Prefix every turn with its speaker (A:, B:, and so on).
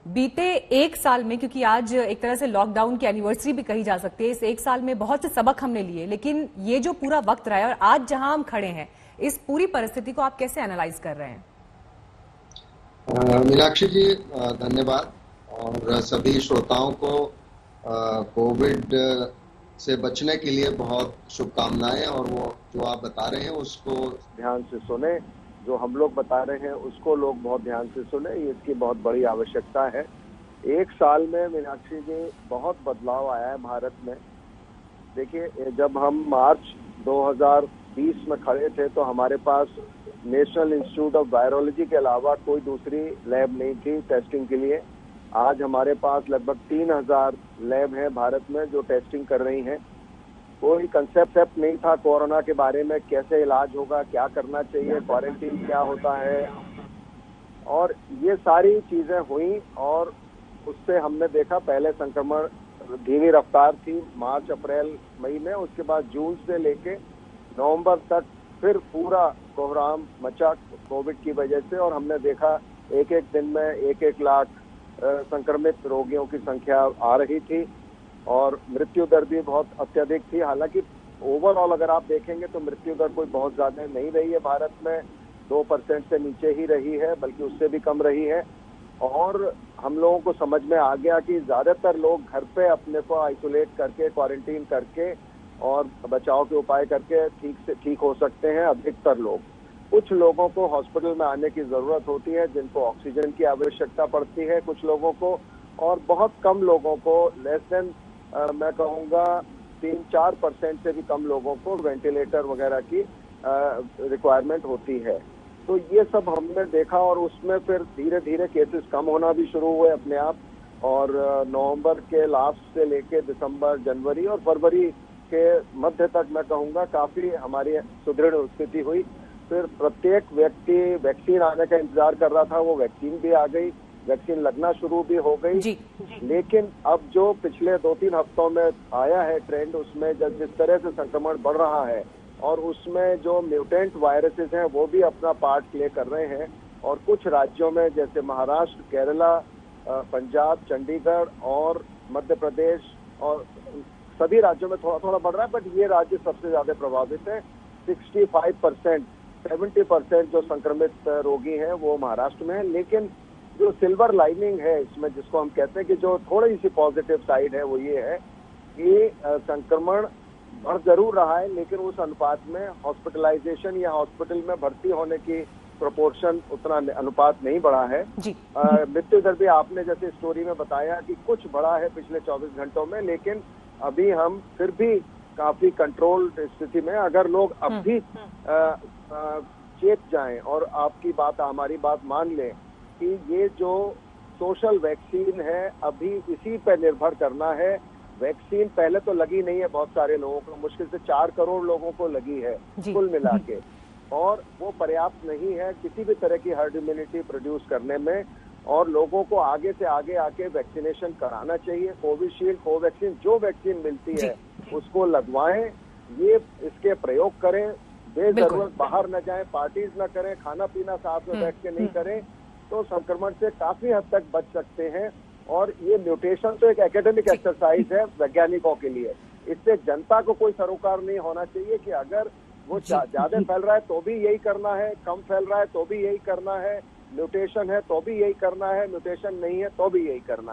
A: बीते एक साल में, क्योंकि आज एक तरह से लॉकडाउन की एनिवर्सरी भी कही जा सकती है, इस एक साल में बहुत से सबक हमने लिए, लेकिन ये जो पूरा वक्त रहा है और आज जहां हम खड़े हैं, इस पूरी परिस्थिति को आप कैसे एनालाइज कर रहे हैं?
B: मीनाक्षी जी, धन्यवाद। और सभी श्रोताओं को कोविड से बचने के लिए बहुत शुभकामनाएं। और वो जो आप बता रहे हैं उसको ध्यान से सुने, जो हम लोग बता रहे हैं उसको लोग बहुत ध्यान से सुने, ये इसकी बहुत बड़ी आवश्यकता है। एक साल में मीनाक्षी जी बहुत बदलाव आया है भारत में। देखिए, जब हम मार्च 2020 में खड़े थे तो हमारे पास नेशनल इंस्टीट्यूट ऑफ वायरोलॉजी के अलावा कोई दूसरी लैब नहीं थी टेस्टिंग के लिए। आज हमारे पास लगभग 3000 लैब हैं भारत में जो टेस्टिंग कर रही हैं। कोई कंसेप्ट नहीं था कोरोना के बारे में, कैसे इलाज होगा, क्या करना चाहिए, क्वारंटीन क्या होता है, और ये सारी चीजें हुई। और उससे हमने देखा पहले संक्रमण धीमी रफ्तार थी मार्च अप्रैल मई में, उसके बाद जून से लेके नवंबर तक फिर पूरा कोहराम मचा कोविड की वजह से। और हमने देखा एक एक दिन में 1-1 लाख संक्रमित रोगियों की संख्या आ रही थी और मृत्यु दर भी बहुत अत्यधिक थी। हालांकि ओवरऑल अगर आप देखेंगे तो मृत्यु दर कोई बहुत ज्यादा नहीं रही है भारत में, 2% से नीचे ही रही है, बल्कि उससे भी कम रही है। और हम लोगों को समझ में आ गया कि ज्यादातर लोग घर पे अपने को आइसोलेट करके, क्वारंटीन करके और बचाव के उपाय करके ठीक हो सकते हैं अधिकतर लोग। कुछ लोगों को हॉस्पिटल में आने की जरूरत होती है, जिनको ऑक्सीजन की आवश्यकता पड़ती है कुछ लोगों को, और बहुत कम लोगों को, लेस देन मैं कहूँगा 3-4% से भी कम लोगों को वेंटिलेटर वगैरह की रिक्वायरमेंट होती है। तो ये सब हमने देखा और उसमें फिर धीरे धीरे केसेस कम होना भी शुरू हुए अपने आप। और नवंबर के लास्ट से लेके दिसंबर, जनवरी और फरवरी के मध्य तक मैं कहूँगा काफी हमारी सुदृढ़ स्थिति हुई। फिर प्रत्येक व्यक्ति वैक्सीन आने का इंतजार कर रहा था, वो वैक्सीन भी आ गई, वैक्सीन लगना शुरू भी हो गई जी। लेकिन अब जो पिछले 2-3 हफ्तों में आया है ट्रेंड, उसमें जिस तरह से संक्रमण बढ़ रहा है और उसमें जो म्यूटेंट वायरसेस हैं वो भी अपना पार्ट प्ले कर रहे हैं। और कुछ राज्यों में जैसे महाराष्ट्र, केरला, पंजाब, चंडीगढ़ और मध्य प्रदेश और सभी राज्यों में थोड़ा थोड़ा बढ़ रहा है, बट ये राज्य सबसे ज्यादा प्रभावित है। 70% जो संक्रमित रोगी हैं वो महाराष्ट्र में है। लेकिन जो सिल्वर लाइनिंग है इसमें, जिसको हम कहते हैं कि जो थोड़ी सी पॉजिटिव साइड है, वो ये है कि संक्रमण बढ़ जरूर रहा है, लेकिन उस अनुपात में हॉस्पिटलाइजेशन या हॉस्पिटल में भर्ती होने की प्रोपोर्शन उतना अनुपात नहीं बढ़ा है। मृत्यु दर भी आपने जैसे स्टोरी में बताया कि कुछ बढ़ा है पिछले 24 घंटों में, लेकिन अभी हम फिर भी काफी कंट्रोल स्थिति में। अगर लोग अब भी चेत जाएं और आपकी बात, हमारी बात मान लें कि ये जो सोशल वैक्सीन है अभी इसी पे निर्भर करना है। वैक्सीन पहले तो लगी नहीं है बहुत सारे लोगों को, मुश्किल से 4 करोड़ लोगों को लगी है कुल मिला के, और वो पर्याप्त नहीं है किसी भी तरह की हर्ड इम्यूनिटी प्रोड्यूस करने में। और लोगों को आगे से आगे आके वैक्सीनेशन कराना चाहिए। कोविशील्ड, कोवैक्सीन, जो वैक्सीन मिलती है उसको लगवाएं, ये इसके प्रयोग करें, बेजरूरत बाहर न जाएं, पार्टीज न करें, खाना पीना साथ में बैठ के नहीं करें, तो संक्रमण से काफी हद तक बच सकते हैं। और ये म्यूटेशन तो एक एकेडमिक एक्सरसाइज है वैज्ञानिकों के लिए, इससे जनता को कोई सरोकार नहीं होना चाहिए कि अगर वो ज्यादा फैल रहा है तो भी यही करना है, कम फैल रहा है तो भी यही करना है, म्यूटेशन है तो भी यही करना है, म्यूटेशन नहीं है तो भी यही करना है।